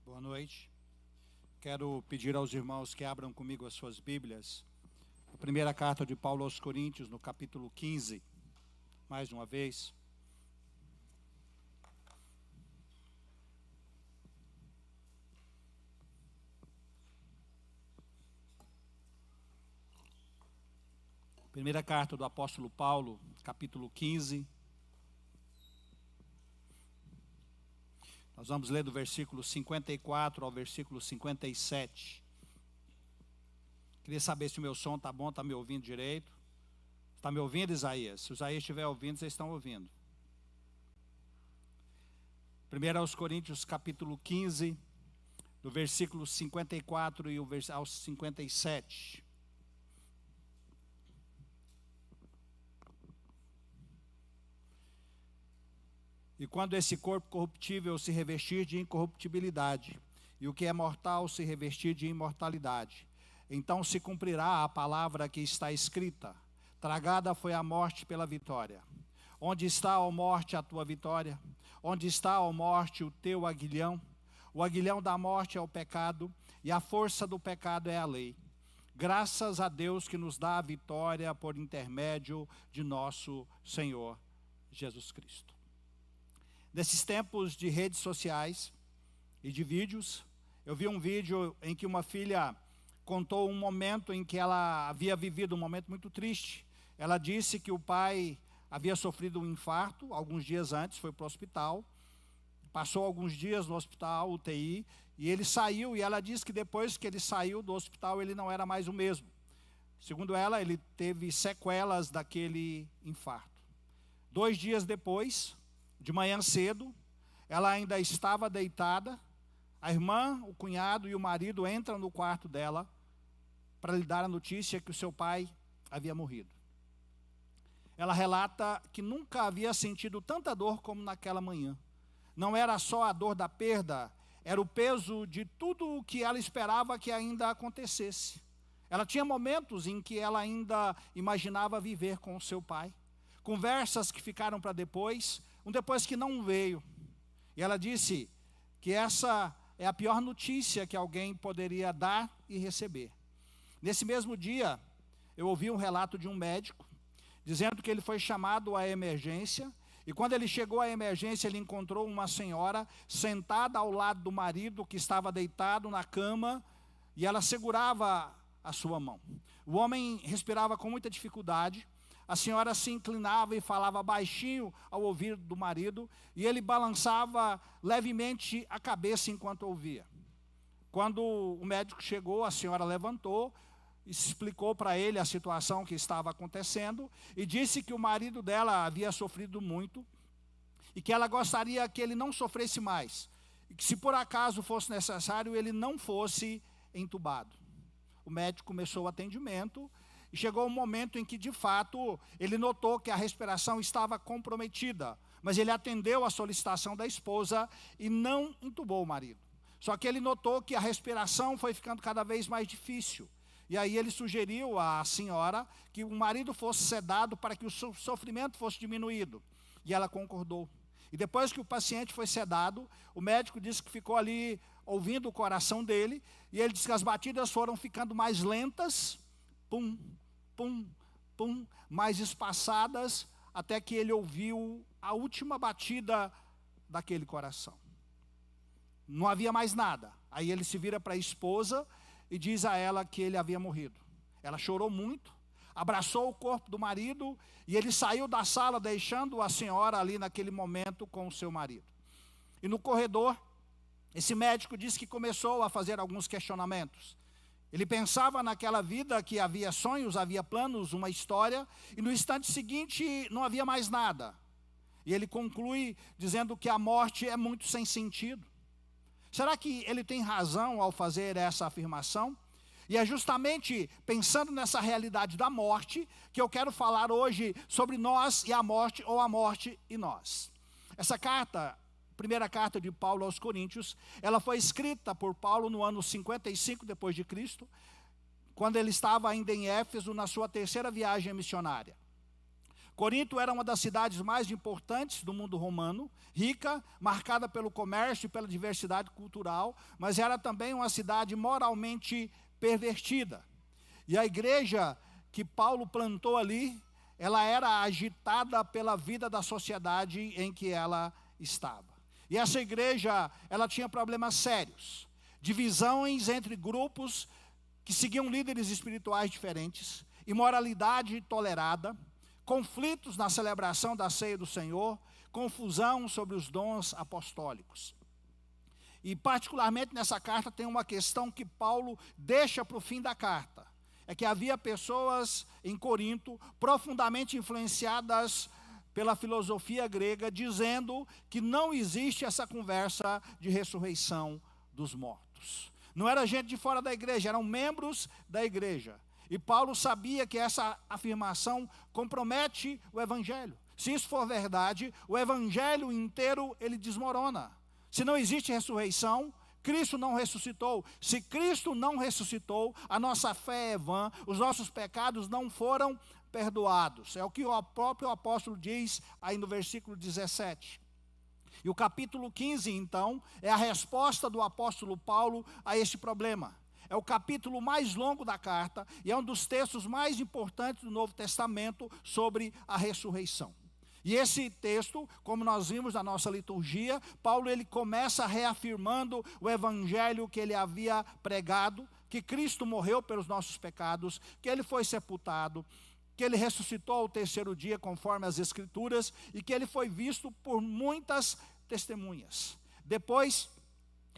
Boa noite. Quero pedir aos irmãos que abram comigo as suas Bíblias. A primeira carta de Paulo aos Coríntios, no capítulo 15. Mais uma vez. Primeira carta do apóstolo Paulo, capítulo 15. Nós vamos ler do versículo 54 ao versículo 57. Queria saber se o meu som está bom, está me ouvindo direito. Está me ouvindo, Isaías? Se o Isaías estiver ouvindo, vocês estão ouvindo. 1 aos Coríntios, capítulo 15, do versículo 54 aos 57. E quando esse corpo corruptível se revestir de incorruptibilidade, e o que é mortal se revestir de imortalidade, então se cumprirá a palavra que está escrita: tragada foi a morte pela vitória. Onde está, ó morte, a tua vitória? Onde está, ó morte, o teu aguilhão? O aguilhão da morte é o pecado, e a força do pecado é a lei. Graças a Deus que nos dá a vitória por intermédio de nosso Senhor Jesus Cristo. Nesses tempos de redes sociais e de vídeos, eu vi um vídeo em que uma filha contou um momento em que ela havia vivido um momento muito triste. Ela disse que o pai havia sofrido um infarto alguns dias antes, foi para o hospital, passou alguns dias no hospital, UTI, e ele saiu, e ela disse que depois que ele saiu do hospital, ele não era mais o mesmo. Segundo ela, ele teve sequelas daquele infarto. 2 dias depois, de manhã cedo, ela ainda estava deitada. A irmã, o cunhado e o marido entram no quarto dela para lhe dar a notícia que o seu pai havia morrido. Ela relata que nunca havia sentido tanta dor como naquela manhã. Não era só a dor da perda, era o peso de tudo o que ela esperava que ainda acontecesse. Ela tinha momentos em que ela ainda imaginava viver com o seu pai. Conversas que ficaram para depois, depois que não veio. E ela disse que essa é a pior notícia que alguém poderia dar e receber. Nesse mesmo dia, eu ouvi um relato de um médico, dizendo que ele foi chamado à emergência, e quando ele chegou à emergência, ele encontrou uma senhora sentada ao lado do marido, que estava deitado na cama, e ela segurava a sua mão. O homem respirava com muita dificuldade. A senhora se inclinava e falava baixinho ao ouvido do marido, e ele balançava levemente a cabeça enquanto ouvia. Quando o médico chegou, a senhora levantou, explicou para ele a situação que estava acontecendo, e disse que o marido dela havia sofrido muito, e que ela gostaria que ele não sofresse mais, e que se por acaso fosse necessário, ele não fosse entubado. O médico começou o atendimento, e chegou um momento em que, de fato, ele notou que a respiração estava comprometida, mas ele atendeu a solicitação da esposa e não entubou o marido. Só que ele notou que a respiração foi ficando cada vez mais difícil. E aí ele sugeriu à senhora que o marido fosse sedado para que o sofrimento fosse diminuído. E ela concordou. E depois que o paciente foi sedado, o médico disse que ficou ali ouvindo o coração dele, e ele disse que as batidas foram ficando mais lentas, pum, pum, pum, mais espaçadas, até que ele ouviu a última batida daquele coração. Não havia mais nada. Aí ele se vira para a esposa e diz a ela que ele havia morrido. Ela chorou muito, abraçou o corpo do marido, e ele saiu da sala, deixando a senhora ali naquele momento com o seu marido. E no corredor, esse médico disse que começou a fazer alguns questionamentos. Ele pensava naquela vida que havia sonhos, havia planos, uma história, e no instante seguinte não havia mais nada. E ele conclui dizendo que a morte é muito sem sentido. Será que ele tem razão ao fazer essa afirmação? E é justamente pensando nessa realidade da morte que eu quero falar hoje sobre nós e a morte, ou a morte e nós. Essa carta, primeira carta de Paulo aos Coríntios, ela foi escrita por Paulo no ano 55 depois de Cristo, quando ele estava ainda em Éfeso, na sua terceira viagem missionária. Corinto era uma das cidades mais importantes do mundo romano, rica, marcada pelo comércio e pela diversidade cultural, mas era também uma cidade moralmente pervertida. E a igreja que Paulo plantou ali, ela era agitada pela vida da sociedade em que ela estava. E essa igreja, ela tinha problemas sérios, divisões entre grupos que seguiam líderes espirituais diferentes, imoralidade tolerada, conflitos na celebração da ceia do Senhor, confusão sobre os dons apostólicos. E particularmente nessa carta tem uma questão que Paulo deixa para o fim da carta. É que havia pessoas em Corinto profundamente influenciadas pela filosofia grega, dizendo que não existe essa conversa de ressurreição dos mortos. Não era gente de fora da igreja, eram membros da igreja. E Paulo sabia que essa afirmação compromete o evangelho. Se isso for verdade, o evangelho inteiro ele desmorona. Se não existe ressurreição, Cristo não ressuscitou. Se Cristo não ressuscitou, a nossa fé é vã, os nossos pecados não foram perdoados. É o que o próprio apóstolo diz aí no versículo 17. E o capítulo 15, então, é a resposta do apóstolo Paulo a esse problema. É o capítulo mais longo da carta e é um dos textos mais importantes do Novo Testamento sobre a ressurreição. E esse texto, como nós vimos na nossa liturgia, Paulo ele começa reafirmando o evangelho que ele havia pregado, que Cristo morreu pelos nossos pecados, que ele foi sepultado, que ele ressuscitou ao terceiro dia, conforme as Escrituras, e que ele foi visto por muitas testemunhas. Depois,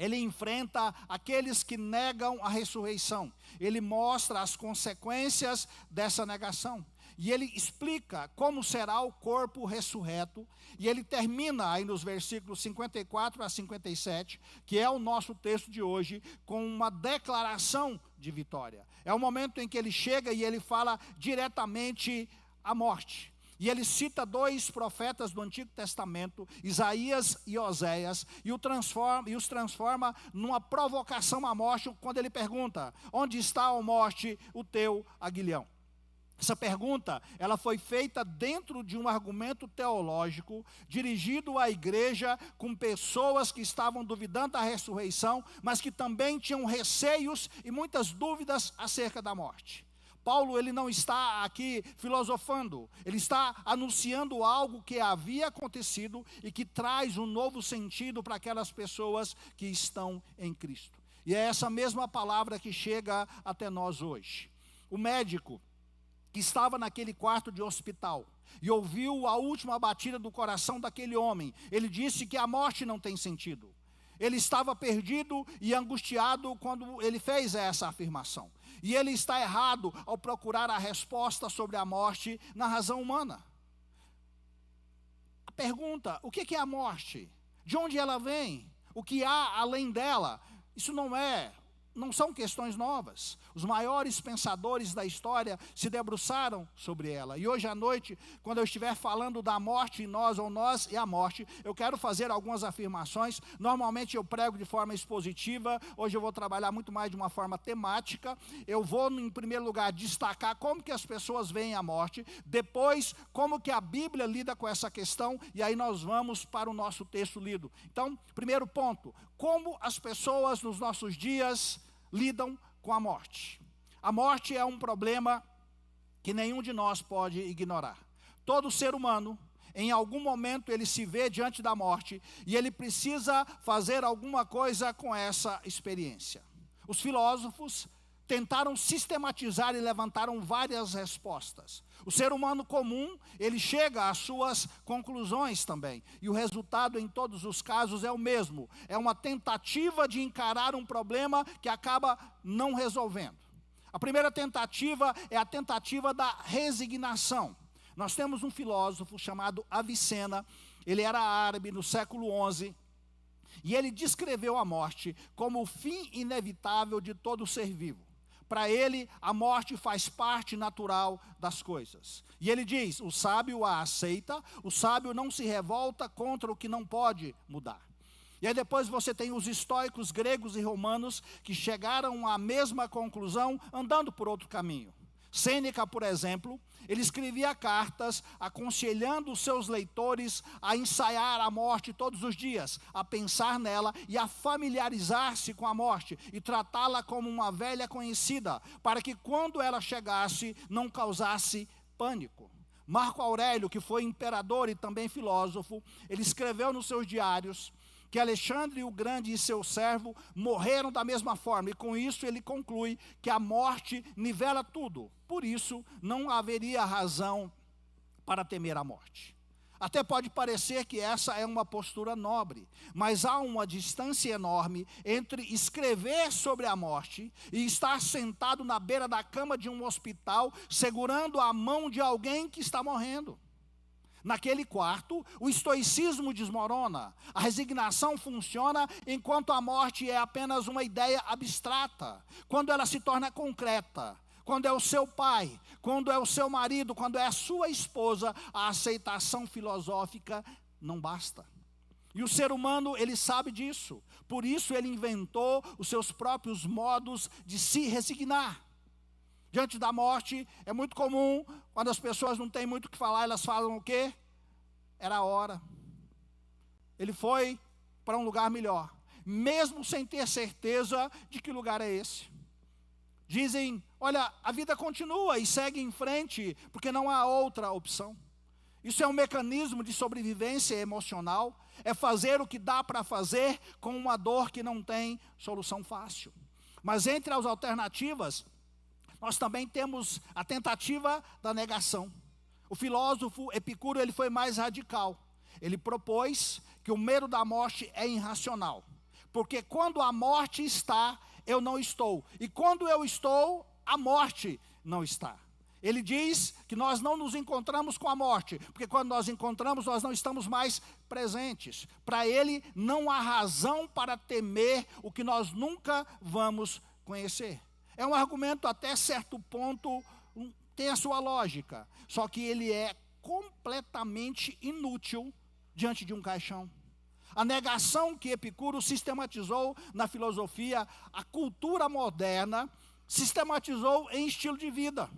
ele enfrenta aqueles que negam a ressurreição. Ele mostra as consequências dessa negação. E ele explica como será o corpo ressurreto. E ele termina aí nos versículos 54 a 57, que é o nosso texto de hoje, com uma declaração de vitória. É o momento em que ele chega e ele fala diretamente à morte. E ele cita dois profetas do Antigo Testamento, Isaías e Oséias, e os transforma numa provocação à morte, quando ele pergunta: onde está, ó morte, o teu aguilhão? Essa pergunta, ela foi feita dentro de um argumento teológico, dirigido à igreja, com pessoas que estavam duvidando da ressurreição, mas que também tinham receios e muitas dúvidas acerca da morte. Paulo ele não está aqui filosofando, ele está anunciando algo que havia acontecido e que traz um novo sentido para aquelas pessoas que estão em Cristo. E é essa mesma palavra que chega até nós hoje. O médico que estava naquele quarto de hospital e ouviu a última batida do coração daquele homem, ele disse que a morte não tem sentido. Ele estava perdido e angustiado quando ele fez essa afirmação. E ele está errado ao procurar a resposta sobre a morte na razão humana. A pergunta: o que é a morte? De onde ela vem? O que há além dela? Isso não são questões novas. Os maiores pensadores da história se debruçaram sobre ela. E hoje à noite, quando eu estiver falando da morte em nós, ou nós e a morte, eu quero fazer algumas afirmações. Normalmente eu prego de forma expositiva, hoje eu vou trabalhar muito mais de uma forma temática. Eu vou, em primeiro lugar, destacar como que as pessoas veem a morte, depois, como que a Bíblia lida com essa questão, e aí nós vamos para o nosso texto lido. Então, primeiro ponto: como as pessoas nos nossos dias lidam com a morte. A morte é um problema que nenhum de nós pode ignorar. Todo ser humano, em algum momento, ele se vê diante da morte e ele precisa fazer alguma coisa com essa experiência. Os filósofos tentaram sistematizar e levantaram várias respostas. O ser humano comum, ele chega às suas conclusões também. E o resultado em todos os casos é o mesmo. É uma tentativa de encarar um problema que acaba não resolvendo. A primeira tentativa é a tentativa da resignação. Nós temos um filósofo chamado Avicena. Ele era árabe no século XI. E ele descreveu a morte como o fim inevitável de todo ser vivo. Para ele, a morte faz parte natural das coisas. E ele diz: o sábio a aceita, o sábio não se revolta contra o que não pode mudar. E aí depois você tem os estoicos gregos e romanos que chegaram à mesma conclusão andando por outro caminho. Sêneca, por exemplo, ele escrevia cartas aconselhando os seus leitores a ensaiar a morte todos os dias, a pensar nela e a familiarizar-se com a morte e tratá-la como uma velha conhecida, para que quando ela chegasse não causasse pânico. Marco Aurélio, que foi imperador e também filósofo, ele escreveu nos seus diários que Alexandre o Grande e seu servo morreram da mesma forma, e com isso ele conclui que a morte nivela tudo. Por isso, não haveria razão para temer a morte. Até pode parecer que essa é uma postura nobre, mas há uma distância enorme entre escrever sobre a morte e estar sentado na beira da cama de um hospital, segurando a mão de alguém que está morrendo. Naquele quarto, o estoicismo desmorona, a resignação funciona enquanto a morte é apenas uma ideia abstrata. Quando ela se torna concreta, quando é o seu pai, quando é o seu marido, quando é a sua esposa, a aceitação filosófica não basta. E o ser humano, ele sabe disso, por isso ele inventou os seus próprios modos de se resignar. Diante da morte, é muito comum, quando as pessoas não têm muito o que falar, elas falam o quê? Era a hora. Ele foi para um lugar melhor, mesmo sem ter certeza de que lugar é esse. Dizem, olha, a vida continua e segue em frente, porque não há outra opção. Isso é um mecanismo de sobrevivência emocional, é fazer o que dá para fazer com uma dor que não tem solução fácil. Mas entre as alternativas, nós também temos a tentativa da negação. O filósofo Epicuro, ele foi mais radical. Ele propôs que o medo da morte é irracional. Porque quando a morte está, eu não estou. E quando eu estou, a morte não está. Ele diz que nós não nos encontramos com a morte, porque quando nós encontramos, nós não estamos mais presentes. Para ele, não há razão para temer o que nós nunca vamos conhecer. É um argumento até certo ponto, tem a sua lógica, só que ele é completamente inútil diante de um caixão. A negação que Epicuro sistematizou na filosofia, a cultura moderna sistematizou em estilo de vida.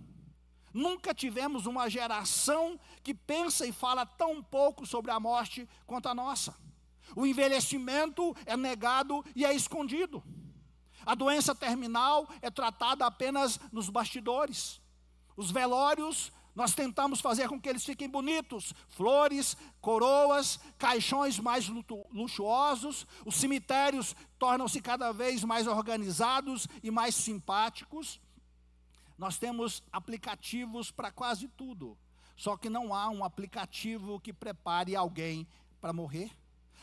Nunca tivemos uma geração que pensa e fala tão pouco sobre a morte quanto a nossa. O envelhecimento é negado e é escondido. A doença terminal é tratada apenas nos bastidores. Os velórios, nós tentamos fazer com que eles fiquem bonitos. Flores, coroas, caixões mais luxuosos. Os cemitérios tornam-se cada vez mais organizados e mais simpáticos. Nós temos aplicativos para quase tudo. Só que não há um aplicativo que prepare alguém para morrer.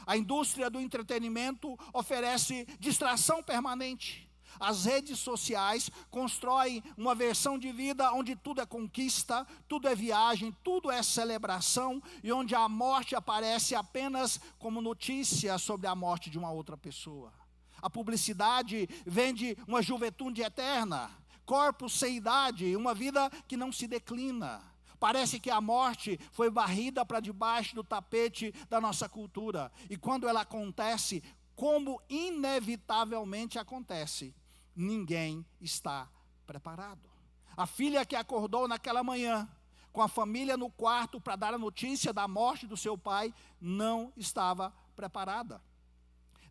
A indústria do entretenimento oferece distração permanente. As redes sociais constroem uma versão de vida onde tudo é conquista, tudo é viagem, tudo é celebração, e onde a morte aparece apenas como notícia sobre a morte de uma outra pessoa. A publicidade vende uma juventude eterna, corpos sem idade, uma vida que não se declina. Parece que a morte foi varrida para debaixo do tapete da nossa cultura. E quando ela acontece, como inevitavelmente acontece, ninguém está preparado. A filha que acordou naquela manhã, com a família no quarto para dar a notícia da morte do seu pai, não estava preparada.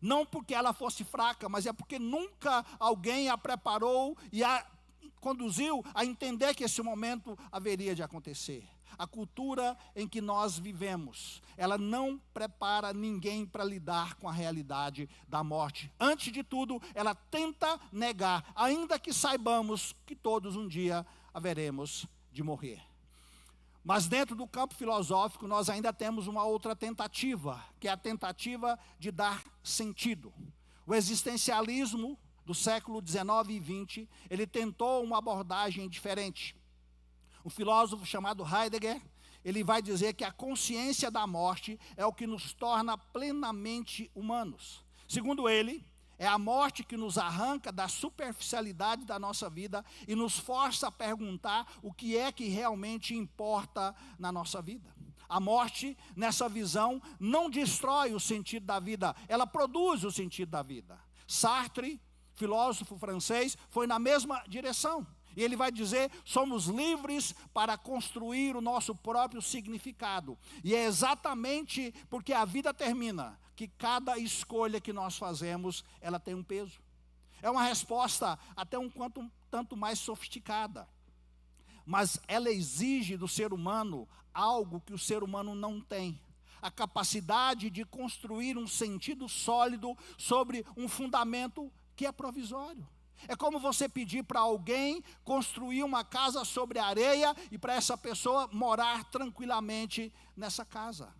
Não porque ela fosse fraca, mas é porque nunca alguém a preparou e a conduziu a entender que esse momento haveria de acontecer. A cultura em que nós vivemos, ela não prepara ninguém para lidar com a realidade da morte. Antes de tudo, ela tenta negar, ainda que saibamos que todos um dia haveremos de morrer. Mas dentro do campo filosófico, nós ainda temos uma outra tentativa, que é a tentativa de dar sentido. O existencialismo do século XIX e XX, ele tentou uma abordagem diferente. Um filósofo chamado Heidegger, ele vai dizer que a consciência da morte é o que nos torna plenamente humanos. Segundo ele, é a morte que nos arranca da superficialidade da nossa vida e nos força a perguntar o que é que realmente importa na nossa vida. A morte, nessa visão, não destrói o sentido da vida, ela produz o sentido da vida. Sartre, filósofo francês, foi na mesma direção. E ele vai dizer, somos livres para construir o nosso próprio significado. E é exatamente porque a vida termina, que cada escolha que nós fazemos, ela tem um peso. É uma resposta até tanto mais sofisticada. Mas ela exige do ser humano algo que o ser humano não tem. A capacidade de construir um sentido sólido sobre um fundamento que é provisório. É como você pedir para alguém construir uma casa sobre a areia e para essa pessoa morar tranquilamente nessa casa.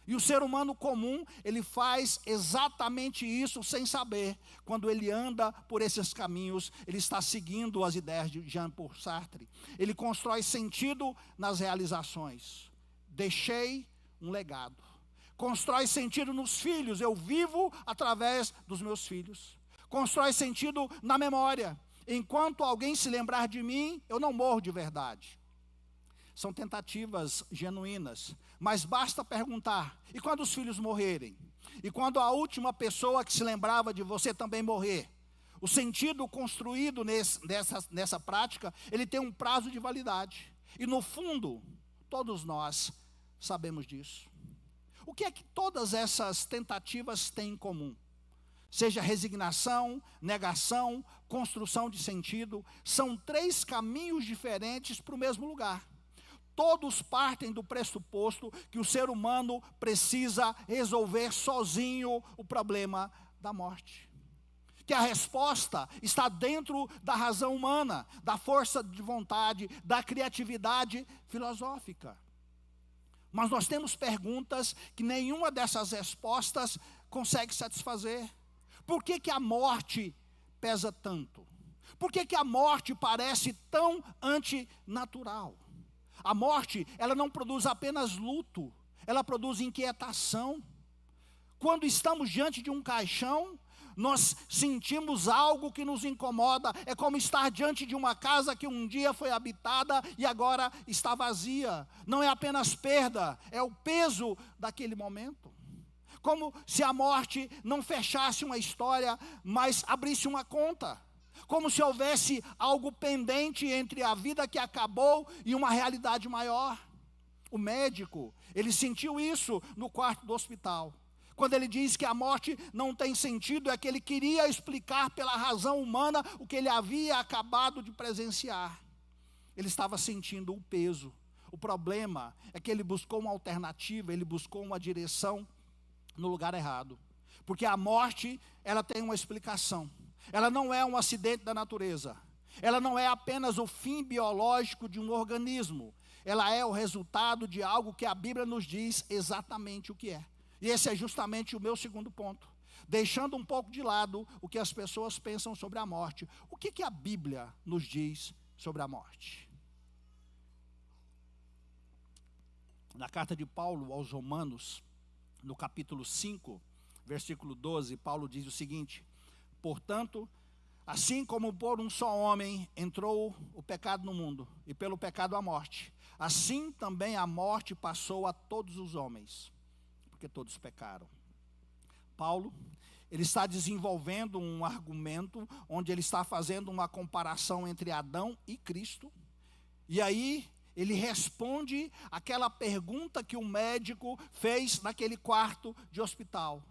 E o ser humano comum, ele faz exatamente isso sem saber. Quando ele anda por esses caminhos, ele está seguindo as ideias de Jean-Paul Sartre. Ele constrói sentido nas realizações. Deixei um legado. Constrói sentido nos filhos. Eu vivo através dos meus filhos. Constrói sentido na memória. Enquanto alguém se lembrar de mim, eu não morro de verdade. São tentativas genuínas, mas basta perguntar, e quando os filhos morrerem? E quando a última pessoa que se lembrava de você também morrer? O sentido construído nessa prática, ele tem um prazo de validade. E no fundo, todos nós sabemos disso. O que é que todas essas tentativas têm em comum? Seja resignação, negação, construção de sentido, são 3 caminhos diferentes para o mesmo lugar. Todos partem do pressuposto que o ser humano precisa resolver sozinho o problema da morte. Que a resposta está dentro da razão humana, da força de vontade, da criatividade filosófica. Mas nós temos perguntas que nenhuma dessas respostas consegue satisfazer. Por que a morte pesa tanto? Por que a morte parece tão antinatural? A morte, ela não produz apenas luto, ela produz inquietação. Quando estamos diante de um caixão, nós sentimos algo que nos incomoda. É como estar diante de uma casa que um dia foi habitada e agora está vazia. Não é apenas perda, é o peso daquele momento. Como se a morte não fechasse uma história, mas abrisse uma conta. Como se houvesse algo pendente entre a vida que acabou e uma realidade maior. O médico, ele sentiu isso no quarto do hospital. Quando ele diz que a morte não tem sentido, é que ele queria explicar pela razão humana o que ele havia acabado de presenciar. Ele estava sentindo o peso. O problema é que ele buscou uma alternativa, ele buscou uma direção no lugar errado. Porque a morte, ela tem uma explicação. Ela não é um acidente da natureza. Ela não é apenas o fim biológico de um organismo. Ela é o resultado de algo que a Bíblia nos diz exatamente o que é. E esse é justamente o meu segundo ponto. Deixando um pouco de lado o que as pessoas pensam sobre a morte. O que a Bíblia nos diz sobre a morte? Na carta de Paulo aos Romanos, no capítulo 5, versículo 12, Paulo diz o seguinte: portanto, assim como por um só homem entrou o pecado no mundo, e pelo pecado a morte, assim também a morte passou a todos os homens, porque todos pecaram. Paulo, ele está desenvolvendo um argumento, onde ele está fazendo uma comparação entre Adão e Cristo, e aí ele responde aquela pergunta que o médico fez naquele quarto de hospital.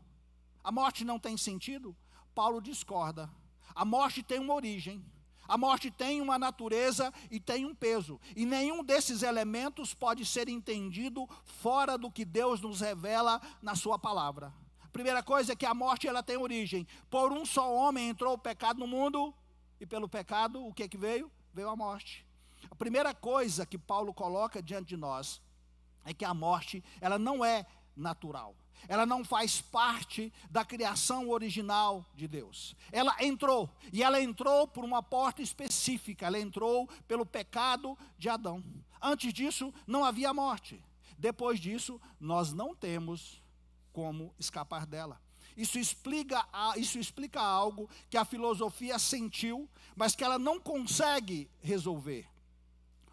A morte não tem sentido? Paulo discorda. A morte tem uma origem. A morte tem uma natureza e tem um peso. E nenhum desses elementos pode ser entendido fora do que Deus nos revela na sua palavra. A primeira coisa é que a morte, ela tem origem. Por um só homem entrou o pecado no mundo, e pelo pecado, o que veio? Veio a morte. A primeira coisa que Paulo coloca diante de nós é que a morte, ela não é natural. Ela não faz parte da criação original de Deus. Ela entrou, e ela entrou por uma porta específica. Ela entrou pelo pecado de Adão. Antes disso, não havia morte. Depois disso, nós não temos como escapar dela. Isso explica algo que a filosofia sentiu, mas que ela não consegue resolver.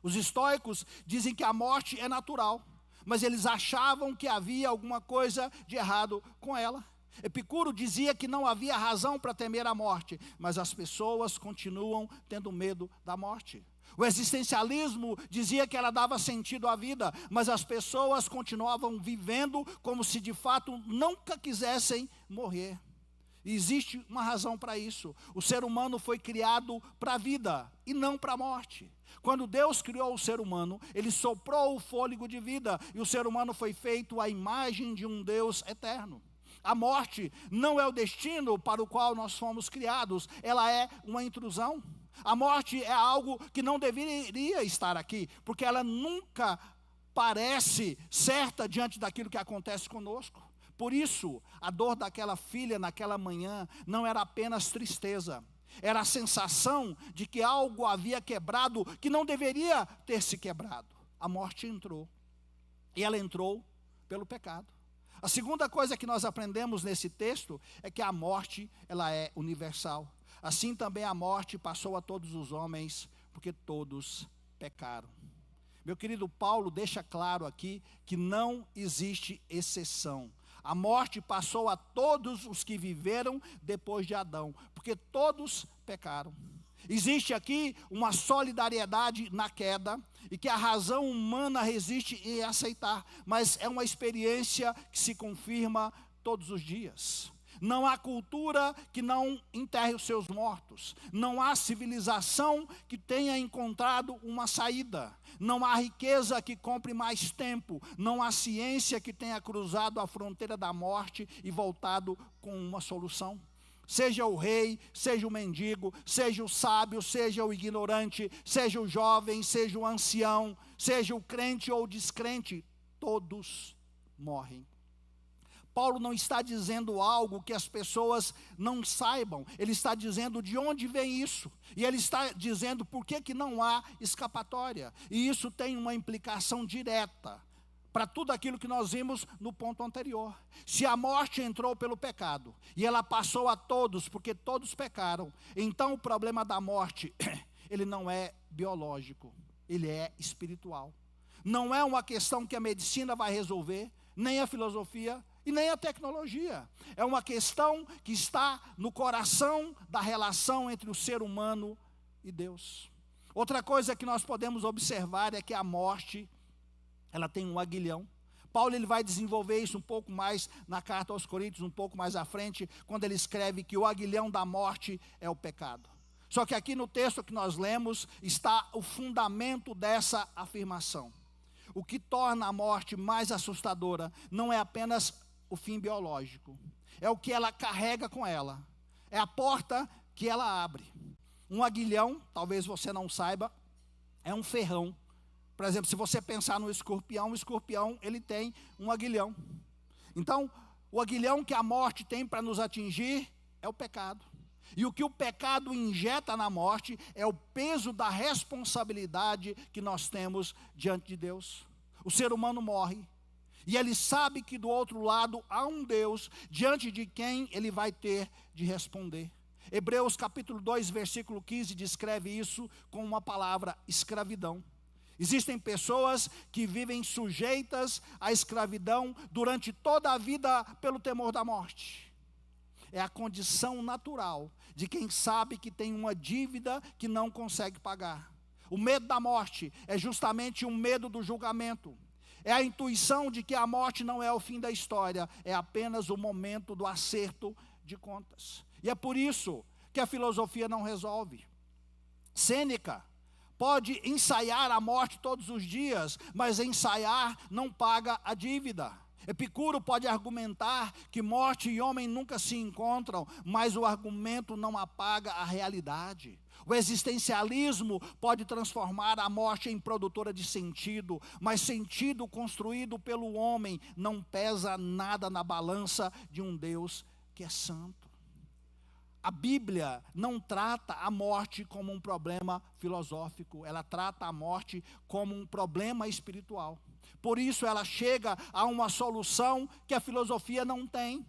Os estoicos dizem que a morte é natural, mas eles achavam que havia alguma coisa de errado com ela. Epicuro dizia que não havia razão para temer a morte, mas as pessoas continuam tendo medo da morte. O existencialismo dizia que ela dava sentido à vida, mas as pessoas continuavam vivendo como se de fato nunca quisessem morrer. E existe uma razão para isso. O ser humano foi criado para a vida e não para a morte. Quando Deus criou o ser humano, Ele soprou o fôlego de vida, e o ser humano foi feito à imagem de um Deus eterno. A morte não é o destino para o qual nós fomos criados, ela é uma intrusão. A morte é algo que não deveria estar aqui, porque ela nunca parece certa diante daquilo que acontece conosco. Por isso, a dor daquela filha naquela manhã não era apenas tristeza, era a sensação de que algo havia quebrado que não deveria ter se quebrado. A morte entrou, e ela entrou pelo pecado. A segunda coisa que nós aprendemos nesse texto é que a morte, ela é universal. Assim também a morte passou a todos os homens, porque todos pecaram. Meu querido Paulo deixa claro aqui que não existe exceção. A morte passou a todos os que viveram depois de Adão, porque todos pecaram. Existe aqui uma solidariedade na queda, e que a razão humana resiste em aceitar, mas é uma experiência que se confirma todos os dias. Não há cultura que não enterre os seus mortos. Não há civilização que tenha encontrado uma saída. Não há riqueza que compre mais tempo. Não há ciência que tenha cruzado a fronteira da morte e voltado com uma solução. Seja o rei, seja o mendigo, seja o sábio, seja o ignorante, seja o jovem, seja o ancião, seja o crente ou o descrente, todos morrem. Paulo não está dizendo algo que as pessoas não saibam, ele está dizendo de onde vem isso, e ele está dizendo por que não há escapatória, e isso tem uma implicação direta para tudo aquilo que nós vimos no ponto anterior. Se a morte entrou pelo pecado, e ela passou a todos, porque todos pecaram, então o problema da morte, ele não é biológico, ele é espiritual. Não é uma questão que a medicina vai resolver, nem a filosofia, e nem a tecnologia. É uma questão que está no coração da relação entre o ser humano e Deus. Outra coisa que nós podemos observar é que a morte, ela tem um aguilhão. Paulo ele vai desenvolver isso um pouco mais na carta aos Coríntios, um pouco mais à frente, quando ele escreve que o aguilhão da morte é o pecado. Só que aqui no texto que nós lemos está o fundamento dessa afirmação. O que torna a morte mais assustadora não é apenas o fim biológico, é o que ela carrega com ela, é a porta que ela abre. Um aguilhão, talvez você não saiba, é um ferrão. Por exemplo, se você pensar no escorpião, o escorpião ele tem um aguilhão. Então, o aguilhão que a morte tem para nos atingir é o pecado. E o que o pecado injeta na morte é o peso da responsabilidade que nós temos diante de Deus. O ser humano morre, e ele sabe que do outro lado há um Deus, diante de quem ele vai ter de responder. Hebreus capítulo 2, versículo 15, descreve isso com uma palavra: escravidão. Existem pessoas que vivem sujeitas à escravidão durante toda a vida pelo temor da morte. É a condição natural de quem sabe que tem uma dívida que não consegue pagar. O medo da morte é justamente um medo do julgamento. É a intuição de que a morte não é o fim da história, é apenas o momento do acerto de contas. E é por isso que a filosofia não resolve. Sêneca pode ensaiar a morte todos os dias, mas ensaiar não paga a dívida. Epicuro pode argumentar que morte e homem nunca se encontram, mas o argumento não apaga a realidade. O existencialismo pode transformar a morte em produtora de sentido, mas sentido construído pelo homem não pesa nada na balança de um Deus que é santo. A Bíblia não trata a morte como um problema filosófico, ela trata a morte como um problema espiritual. Por isso ela chega a uma solução que a filosofia não tem.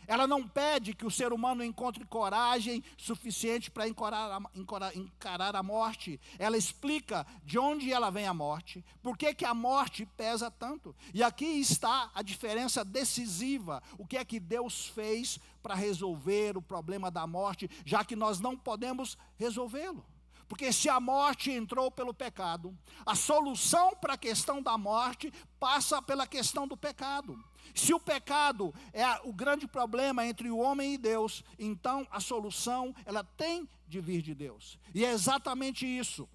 Ela não pede que o ser humano encontre coragem suficiente para encarar a morte. Ela explica de onde ela vem a morte, por que a morte pesa tanto. E aqui está a diferença decisiva. O que é que Deus fez para resolver o problema da morte, já que nós não podemos resolvê-lo. Porque se a morte entrou pelo pecado, a solução para a questão da morte passa pela questão do pecado. Se o pecado é o grande problema entre o homem e Deus, então a solução ela tem de vir de Deus. E é exatamente isso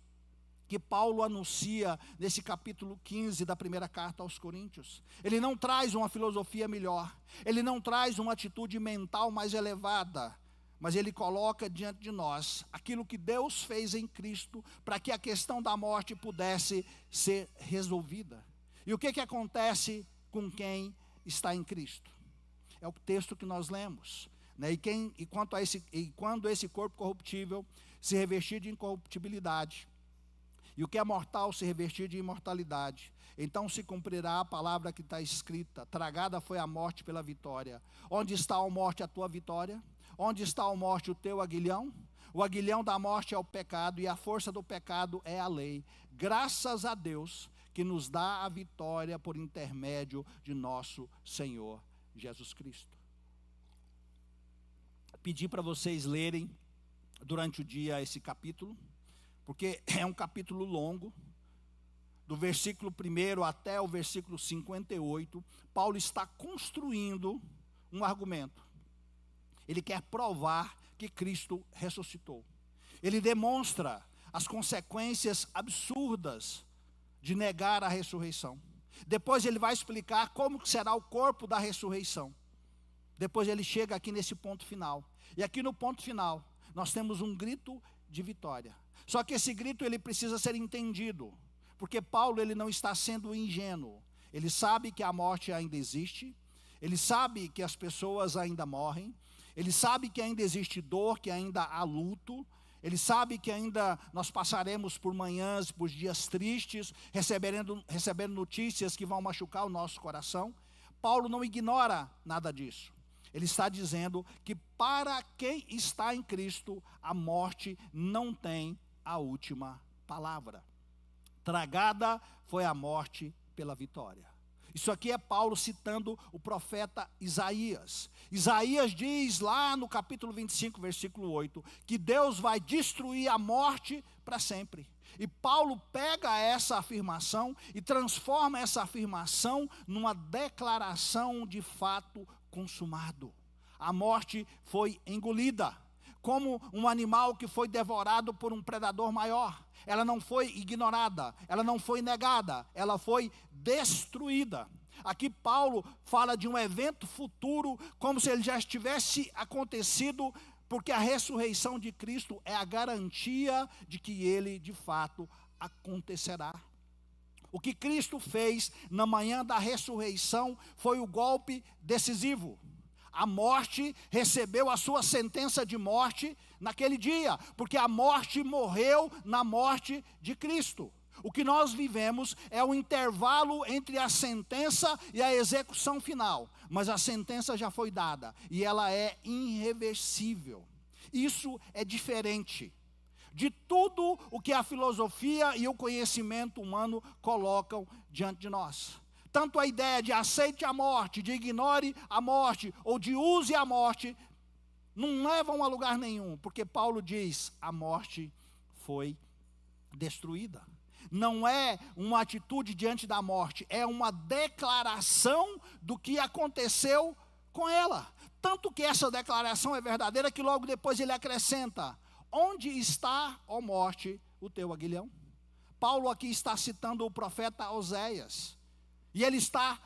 que Paulo anuncia nesse capítulo 15 da primeira carta aos Coríntios. Ele não traz uma filosofia melhor, ele não traz uma atitude mental mais elevada, mas ele coloca diante de nós aquilo que Deus fez em Cristo para que a questão da morte pudesse ser resolvida. E o que acontece com quem está em Cristo? É o texto que nós lemos, né? E quando esse corpo corruptível se revestir de incorruptibilidade, e o que é mortal se revestir de imortalidade, então se cumprirá a palavra que está escrita: tragada foi a morte pela vitória. Onde está, ó morte, a tua vitória? Onde está, ó morte, o teu aguilhão? O aguilhão da morte é o pecado, e a força do pecado é a lei. Graças a Deus que nos dá a vitória por intermédio de nosso Senhor Jesus Cristo. Pedi para vocês lerem durante o dia esse capítulo, porque é um capítulo longo. Do versículo 1 até o versículo 58, Paulo está construindo um argumento. Ele quer provar que Cristo ressuscitou. Ele demonstra as consequências absurdas de negar a ressurreição. Depois ele vai explicar como será o corpo da ressurreição. Depois ele chega aqui nesse ponto final. E aqui no ponto final, nós temos um grito de vitória. Só que esse grito ele precisa ser entendido, porque Paulo ele não está sendo ingênuo. Ele sabe que a morte ainda existe, ele sabe que as pessoas ainda morrem, ele sabe que ainda existe dor, que ainda há luto, ele sabe que ainda nós passaremos por manhãs, por dias tristes, recebendo notícias que vão machucar o nosso coração. Paulo não ignora nada disso. Ele está dizendo que para quem está em Cristo, a morte não tem a última palavra. Tragada foi a morte pela vitória. Isso aqui é Paulo citando o profeta Isaías. Isaías diz lá no capítulo 25, versículo 8, que Deus vai destruir a morte para sempre. E Paulo pega essa afirmação e transforma essa afirmação numa declaração de fato consumado. A morte foi engolida, como um animal que foi devorado por um predador maior. Ela não foi ignorada, ela não foi negada, ela foi destruída. Aqui Paulo fala de um evento futuro, como se ele já estivesse acontecido, porque a ressurreição de Cristo é a garantia de que ele de fato acontecerá. O que Cristo fez na manhã da ressurreição foi o golpe decisivo. A morte recebeu a sua sentença de morte naquele dia, porque a morte morreu na morte de Cristo. O que nós vivemos é o intervalo entre a sentença e a execução final, mas a sentença já foi dada e ela é irreversível. Isso é diferente de tudo o que a filosofia e o conhecimento humano colocam diante de nós. Tanto a ideia de aceite a morte, de ignore a morte, ou de use a morte, não levam a lugar nenhum, porque Paulo diz, a morte foi destruída. Não é uma atitude diante da morte, é uma declaração do que aconteceu com ela. Tanto que essa declaração é verdadeira que logo depois ele acrescenta, onde está, ó morte, o teu aguilhão? Paulo aqui está citando o profeta Oséias. E ele está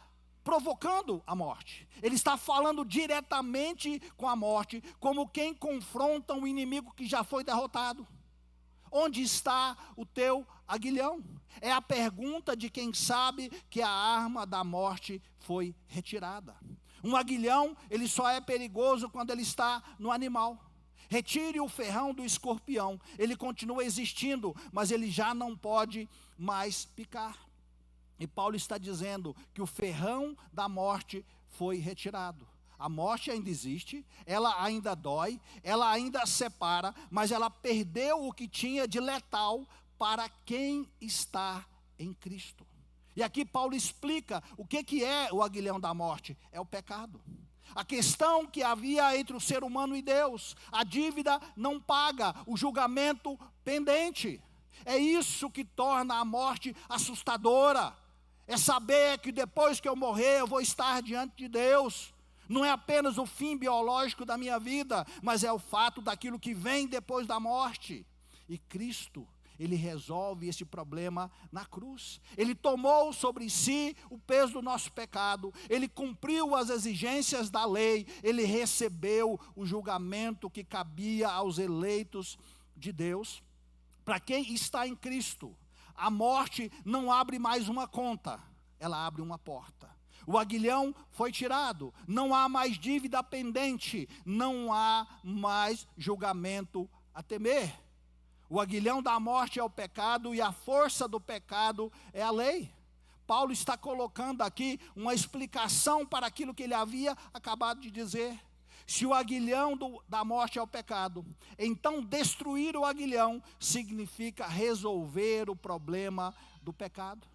provocando a morte. Ele está falando diretamente com a morte, como quem confronta um inimigo que já foi derrotado. Onde está o teu aguilhão? É a pergunta de quem sabe que a arma da morte foi retirada. Um aguilhão, ele só é perigoso quando ele está no animal. Retire o ferrão do escorpião, ele continua existindo, mas ele já não pode mais picar. E Paulo está dizendo que o ferrão da morte foi retirado. A morte ainda existe, ela ainda dói, ela ainda separa, mas ela perdeu o que tinha de letal para quem está em Cristo. E aqui Paulo explica o que é o aguilhão da morte: é o pecado. A questão que havia entre o ser humano e Deus, a dívida não paga, o julgamento pendente. É isso que torna a morte assustadora. É saber que depois que eu morrer eu vou estar diante de Deus. Não é apenas o fim biológico da minha vida, mas é o fato daquilo que vem depois da morte. E Cristo, Ele resolve esse problema na cruz. Ele tomou sobre si o peso do nosso pecado, Ele cumpriu as exigências da lei, Ele recebeu o julgamento que cabia aos eleitos de Deus. Para quem está em Cristo, a morte não abre mais uma conta, ela abre uma porta. O aguilhão foi tirado, não há mais dívida pendente, não há mais julgamento a temer. O aguilhão da morte é o pecado e a força do pecado é a lei. Paulo está colocando aqui uma explicação para aquilo que ele havia acabado de dizer. Se o aguilhão da morte é o pecado, então destruir o aguilhão significa resolver o problema do pecado.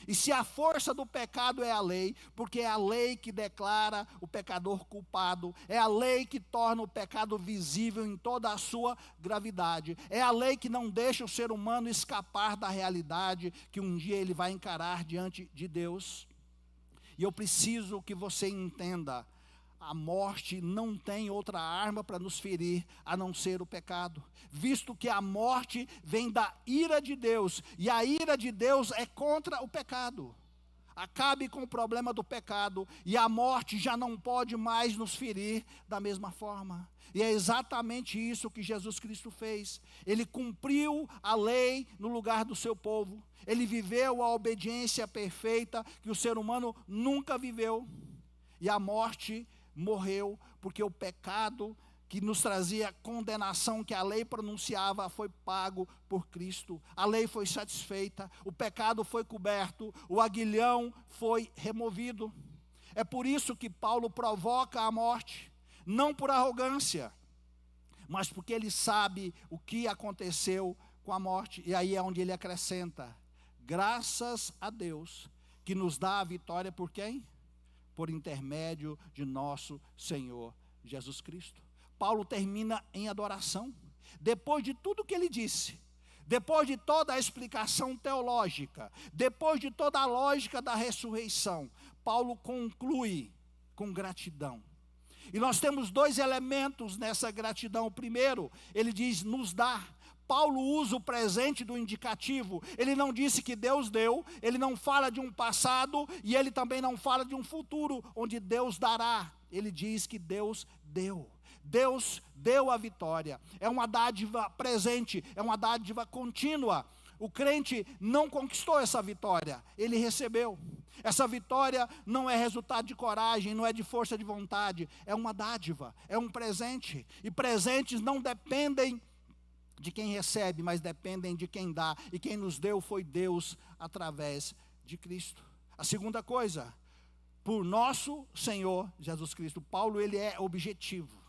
E se a força do pecado é a lei, porque é a lei que declara o pecador culpado, é a lei que torna o pecado visível em toda a sua gravidade, é a lei que não deixa o ser humano escapar da realidade que um dia ele vai encarar diante de Deus. E eu preciso que você entenda: a morte não tem outra arma para nos ferir a não ser o pecado, visto que a morte vem da ira de Deus, e a ira de Deus é contra o pecado. Acabe com o problema do pecado, e a morte já não pode mais nos ferir da mesma forma. E é exatamente isso que Jesus Cristo fez. Ele cumpriu a lei no lugar do seu povo, ele viveu a obediência perfeita que o ser humano nunca viveu, e a morte morreu, porque o pecado que nos trazia condenação que a lei pronunciava foi pago por Cristo. A lei foi satisfeita, o pecado foi coberto, o aguilhão foi removido. É por isso que Paulo provoca a morte, não por arrogância, mas porque ele sabe o que aconteceu com a morte. E aí é onde ele acrescenta: graças a Deus que nos dá a vitória por quem? Por intermédio de nosso Senhor Jesus Cristo. Paulo termina em adoração. Depois de tudo que ele disse, depois de toda a explicação teológica, depois de toda a lógica da ressurreição, Paulo conclui com gratidão. E nós temos dois elementos nessa gratidão. O primeiro, ele diz nos dá. Paulo usa o presente do indicativo. Ele não disse que Deus deu, ele não fala de um passado e ele também não fala de um futuro onde Deus dará. Ele diz que Deus deu. Deus deu a vitória. É uma dádiva presente, é uma dádiva contínua. O crente não conquistou essa vitória, ele recebeu. Essa vitória não é resultado de coragem, não é de força de vontade, é uma dádiva, é um presente. E presentes não dependem de quem recebe, mas dependem de quem dá. E quem nos deu foi Deus através de Cristo. A segunda coisa, por nosso Senhor Jesus Cristo. Paulo, ele é objetivo.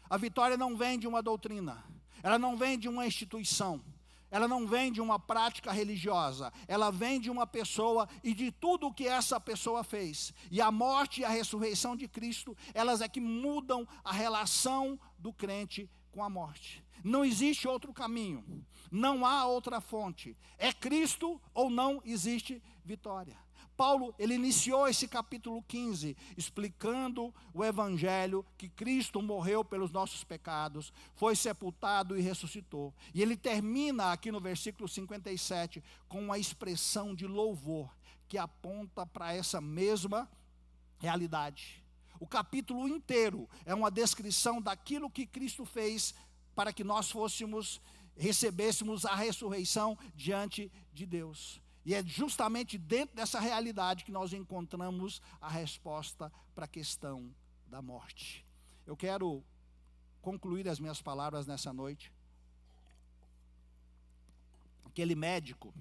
A vitória não vem de uma doutrina, ela não vem de uma instituição, ela não vem de uma prática religiosa, ela vem de uma pessoa e de tudo o que essa pessoa fez. E a morte e a ressurreição de Cristo, elas é que mudam a relação do crente com a morte. Não existe outro caminho, não há outra fonte. É Cristo ou não existe vitória. Paulo, ele iniciou esse capítulo 15, explicando o evangelho, que Cristo morreu pelos nossos pecados, foi sepultado e ressuscitou. E ele termina aqui no versículo 57, com uma expressão de louvor, que aponta para essa mesma realidade. O capítulo inteiro é uma descrição daquilo que Cristo fez para que nós recebêssemos a ressurreição diante de Deus. E é justamente dentro dessa realidade que nós encontramos a resposta para a questão da morte. Eu quero concluir as minhas palavras nessa noite. Aquele médico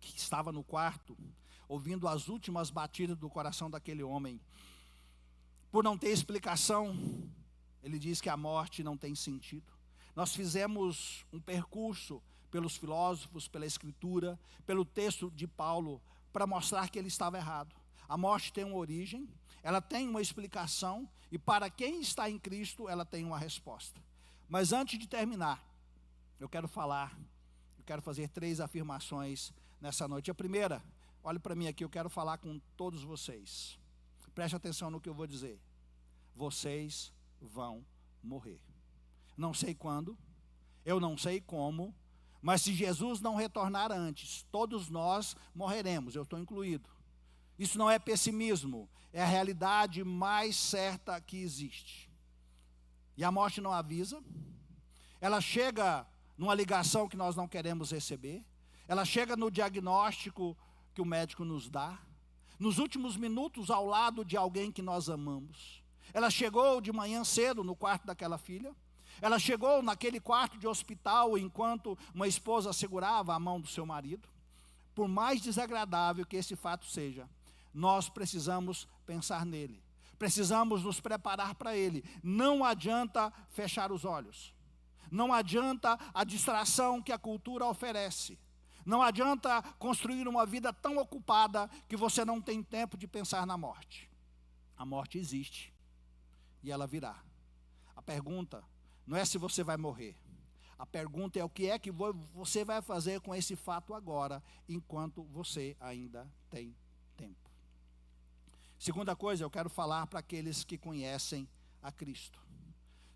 que estava no quarto, ouvindo as últimas batidas do coração daquele homem, por não ter explicação. Ele diz que a morte não tem sentido. Nós fizemos um percurso pelos filósofos, pela Escritura, pelo texto de Paulo, para mostrar que ele estava errado. A morte tem uma origem, ela tem uma explicação, e para quem está em Cristo, ela tem uma resposta. Mas antes de terminar, eu quero fazer 3 afirmações nessa noite. A primeira, olhe para mim aqui, eu quero falar com todos vocês. Preste atenção no que eu vou dizer. Vocês vão morrer. Não sei quando, eu não sei como, mas se Jesus não retornar antes, todos nós morreremos, eu estou incluído. Isso não é pessimismo, é a realidade mais certa que existe. E a morte não avisa, ela chega numa ligação que nós não queremos receber, ela chega no diagnóstico que o médico nos dá, nos últimos minutos ao lado de alguém que nós amamos. Ela chegou de manhã cedo no quarto daquela filha, ela chegou naquele quarto de hospital enquanto uma esposa segurava a mão do seu marido. Por mais desagradável que esse fato seja, nós precisamos pensar nele, precisamos nos preparar para ele. Não adianta fechar os olhos, não adianta a distração que a cultura oferece, não adianta construir uma vida tão ocupada que você não tem tempo de pensar na morte. A morte existe e ela virá. A pergunta não é se você vai morrer, a pergunta é o que você vai fazer com esse fato agora, enquanto você ainda tem tempo. Segunda coisa, eu quero falar para aqueles que conhecem a Cristo.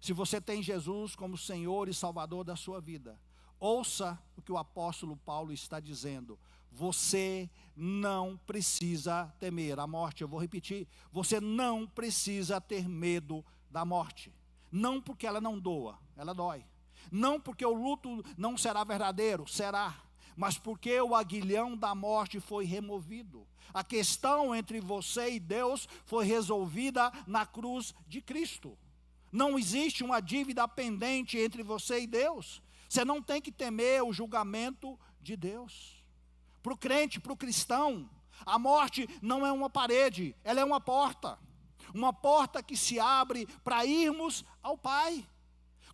Se você tem Jesus como Senhor e Salvador da sua vida, ouça o que o apóstolo Paulo está dizendo. Você não precisa temer a morte. Eu vou repetir, você não precisa ter medo da morte. Não porque ela não doa, ela dói. Não porque o luto não será verdadeiro, será. Mas porque o aguilhão da morte foi removido. A questão entre você e Deus foi resolvida na cruz de Cristo. Não existe uma dívida pendente entre você e Deus. Você não tem que temer o julgamento de Deus. Para o crente, para o cristão, a morte não é uma parede, ela é uma porta. Uma porta que se abre para irmos ao Pai.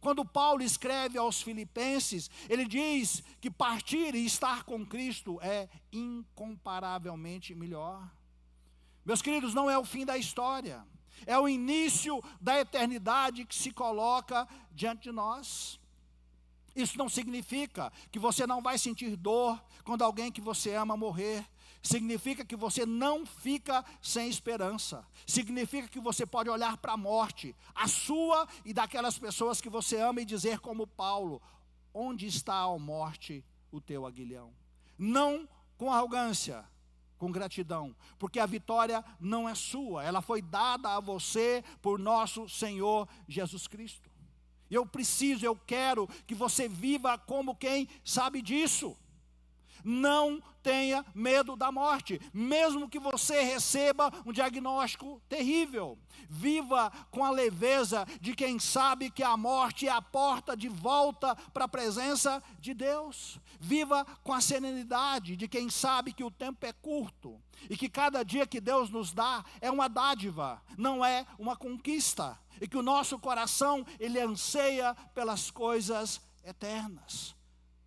Quando Paulo escreve aos Filipenses, ele diz que partir e estar com Cristo é incomparavelmente melhor. Meus queridos, não é o fim da história, é o início da eternidade que se coloca diante de nós. Isso não significa que você não vai sentir dor quando alguém que você ama morrer. Significa que você não fica sem esperança. Significa que você pode olhar para a morte, a sua e daquelas pessoas que você ama, e dizer como Paulo: onde está, ó morte, o teu aguilhão? Não com arrogância, com gratidão, porque a vitória não é sua, ela foi dada a você por nosso Senhor Jesus Cristo. Eu quero que você viva como quem sabe disso. Não tenha medo da morte, mesmo que você receba um diagnóstico terrível. Viva com a leveza de quem sabe que a morte é a porta de volta para a presença de Deus. Viva com a serenidade de quem sabe que o tempo é curto e que cada dia que Deus nos dá é uma dádiva, não é uma conquista. E que o nosso coração, ele anseia pelas coisas eternas.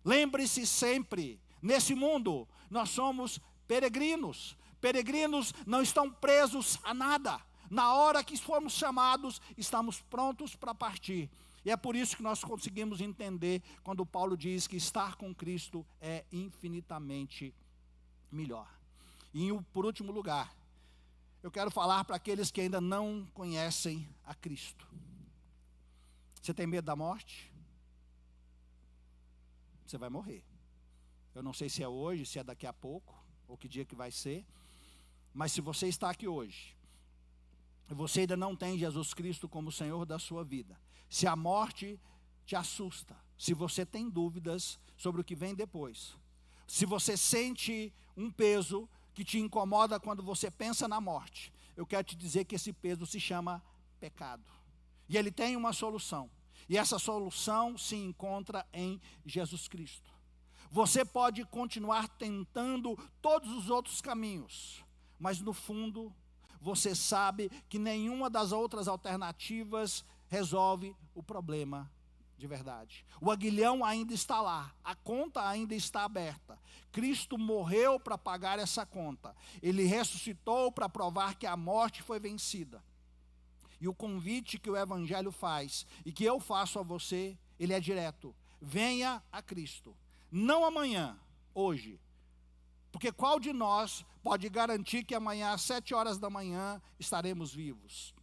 Lembre-se sempre, nesse mundo, nós somos peregrinos. Peregrinos não estão presos a nada. Na hora que formos chamados, estamos prontos para partir. E é por isso que nós conseguimos entender quando Paulo diz que estar com Cristo é infinitamente melhor. E por último lugar, eu quero falar para aqueles que ainda não conhecem a Cristo. Você tem medo da morte? Você vai morrer. Eu não sei se é hoje, se é daqui a pouco, ou que dia que vai ser. Mas se você está aqui hoje, e você ainda não tem Jesus Cristo como Senhor da sua vida, se a morte te assusta, se você tem dúvidas sobre o que vem depois, se você sente um peso que te incomoda quando você pensa na morte, eu quero te dizer que esse peso se chama pecado. E ele tem uma solução. E essa solução se encontra em Jesus Cristo. Você pode continuar tentando todos os outros caminhos, mas no fundo, você sabe que nenhuma das outras alternativas resolve o problema de verdade. O aguilhão ainda está lá, a conta ainda está aberta. Cristo morreu para pagar essa conta. Ele ressuscitou para provar que a morte foi vencida. E o convite que o Evangelho faz, e que eu faço a você, ele é direto. Venha a Cristo. Não amanhã, hoje. Porque qual de nós pode garantir que amanhã, às 7 horas da manhã, estaremos vivos?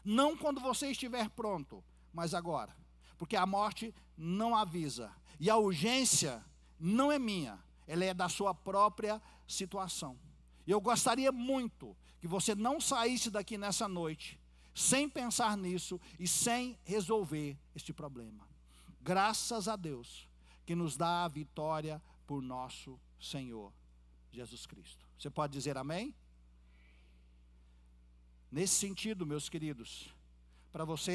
Não quando você estiver pronto, mas agora. Porque a morte não avisa. E a urgência não é minha, ela é da sua própria situação. E eu gostaria muito que você não saísse daqui nessa noite sem pensar nisso e sem resolver este problema. Graças a Deus que nos dá a vitória por nosso Senhor Jesus Cristo. Você pode dizer amém? Nesse sentido, meus queridos, para vocês